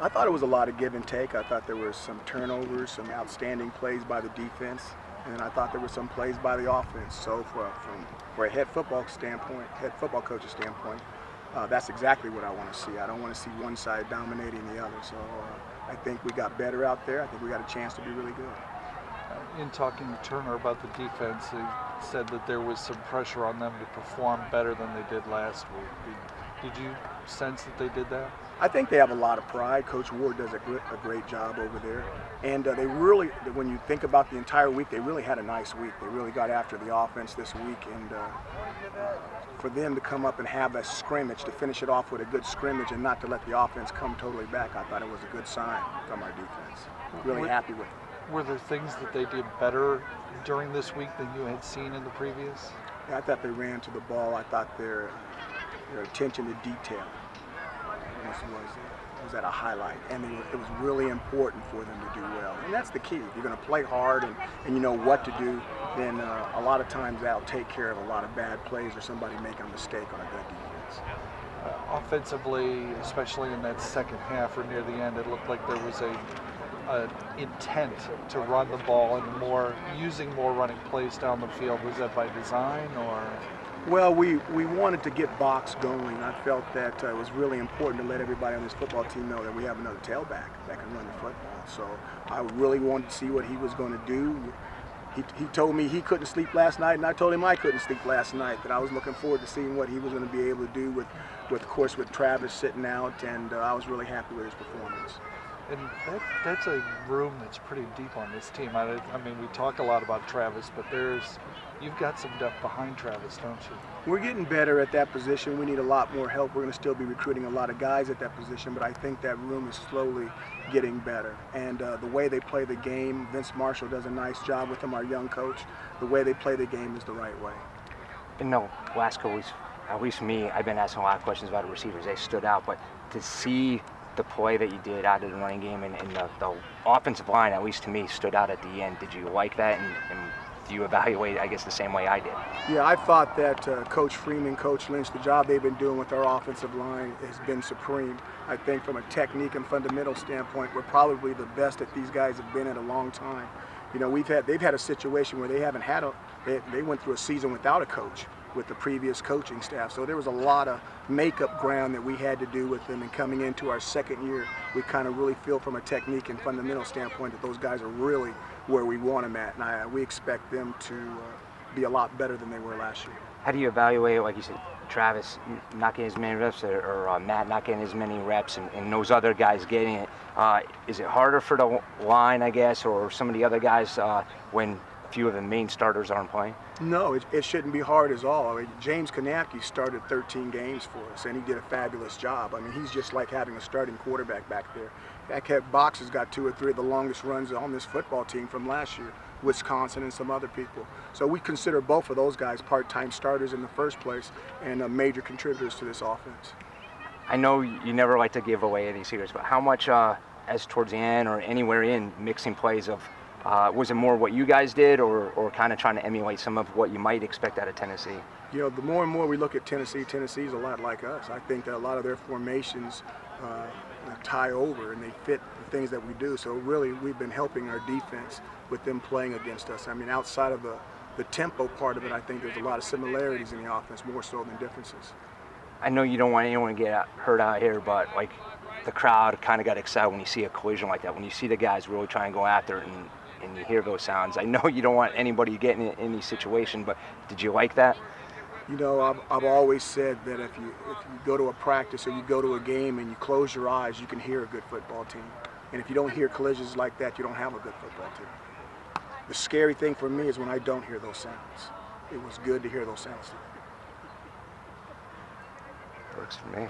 I thought it was a lot of give and take. I thought there were some turnovers, some outstanding plays by the defense, and I thought there were some plays by the offense. So for a head football coach's standpoint, that's exactly what I want to see. I don't want to see one side dominating the other. So I think we got better out there. I think we got a chance to be really good. In talking to Turner about the defense, he said that there was some pressure on them to perform better than they did last week. Did you sense that they did that? I think they have a lot of pride. Coach Ward does a great job over there. And they really, when you think about the entire week, they really had a nice week. They really got after the offense this week. And for them to come up and have a scrimmage, to finish it off with a good scrimmage and not to let the offense come totally back, I thought it was a good sign from our defense. Really happy with it. Were there things that they did better during this week than you had seen in the previous? Yeah, I thought they ran to the ball. I thought their attention to detail was at a highlight, and it was really important for them to do well. And that's the key. If you're going to play hard and you know what to do, then a lot of times that'll take care of a lot of bad plays or somebody making a mistake on a good defense. Offensively, especially in that second half or near the end, it looked like there was an intent to run the ball and using more running plays down the field. Was that by design or? Well, we wanted to get box going. I felt that it was really important to let everybody on this football team know that we have another tailback that can run the football. So I really wanted to see what he was going to do. He told me he couldn't sleep last night, and I told him I couldn't sleep last night, that I was looking forward to seeing what he was going to be able to do with Travis sitting out, and I was really happy with his performance. And that's a room that's pretty deep on this team. I mean, we talk a lot about Travis, but you've got some depth behind Travis, don't you? We're getting better at that position. We need a lot more help. We're going to still be recruiting a lot of guys at that position, but I think that room is slowly getting better. And the way they play the game, Vince Marshall does a nice job with them, our young coach. The way they play the game is the right way. And no, last couple weeks, at least me, I've been asking a lot of questions about the receivers. They stood out, but to see the play that you did out of the running game and the offensive line, at least to me, stood out at the end. Did you like that, and do you evaluate, I guess, the same way I did? Yeah, I thought that Coach Freeman, Coach Lynch, the job they've been doing with our offensive line has been supreme. I think from a technique and fundamental standpoint, we're probably the best that these guys have been in a long time. You know, they've had a situation where they haven't had they went through a season without a coach with the previous coaching staff. So there was a lot of makeup ground that we had to do with them, and coming into our second year, we kind of really feel from a technique and fundamental standpoint that those guys are really where we want them at, and we expect them to be a lot better than they were last year. How do you evaluate, like you said, Travis not getting as many reps or Matt not getting as many reps and those other guys getting it? Is it harder for the line, I guess, or some of the other guys when a few of the main starters aren't playing? No, it shouldn't be hard at all. I mean, James Kanapke started 13 games for us, and he did a fabulous job. I mean, he's just like having a starting quarterback back there. That Box has got 2 or 3 of the longest runs on this football team from last year, Wisconsin and some other people. So we consider both of those guys part-time starters in the first place and major contributors to this offense. I know you never like to give away any secrets, but how much, as towards the end or anywhere in mixing plays of, was it more what you guys did or kind of trying to emulate some of what you might expect out of Tennessee? You know, the more and more we look at Tennessee's a lot like us. I think that a lot of their formations tie over and they fit the things that we do. So really, we've been helping our defense with them playing against us. I mean, outside of the tempo part of it, I think there's a lot of similarities in the offense, more so than differences. I know you don't want anyone to get hurt out here, but like the crowd kind of got excited when you see a collision like that, when you see the guys really try and go after it and you hear those sounds. I know you don't want anybody getting in any situation, but did you like that? You know, I've always said that if you go to a practice or you go to a game and you close your eyes, you can hear a good football team. And if you don't hear collisions like that, you don't have a good football team. The scary thing for me is when I don't hear those sounds. It was good to hear those sounds. Works for me.